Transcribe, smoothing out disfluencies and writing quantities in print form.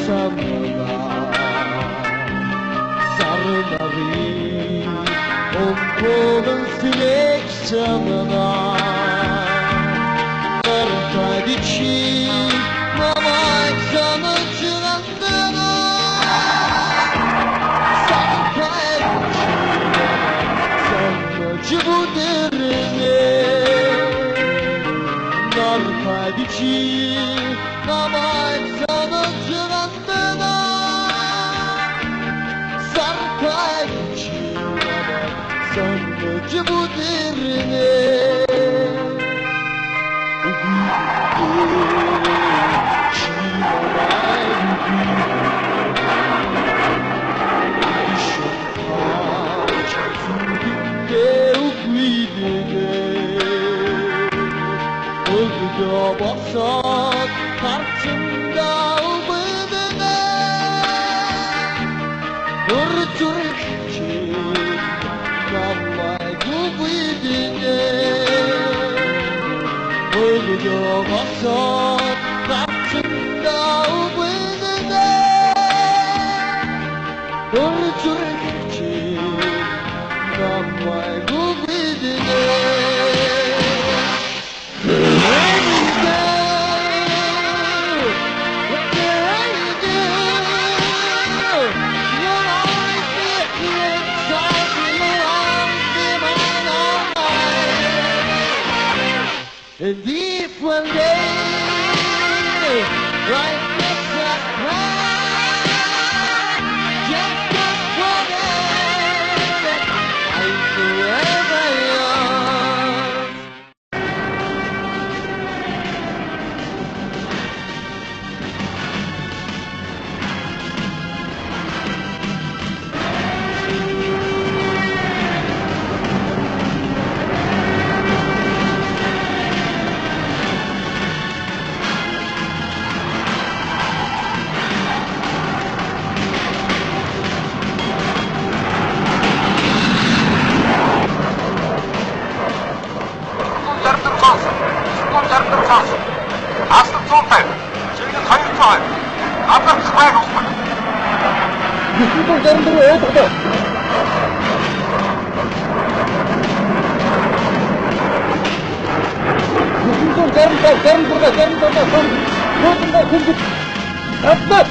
samına sarıları on kolun silek samına narkadiçi mamak sana çırandına sanmacı bu derine narkadiçi mamak sana çırandına sarkadiçi mamak sanmacı bu derine Basat karşımda ubedene bir Türkçe vallahi ubedene Ölüyor basat karşımda ubedene bir Türkçe vallahi ubedene And if one day life gets us high, just as forever, I'm forever yours. Астын цуунтай. Чигнэс 200 хойд. Надад хаяг усмаг. Bütün zarım duruyor, evet orada. Bütün zarım burada, zarım burada. Son, gördüm ben, şimdi. Atlat!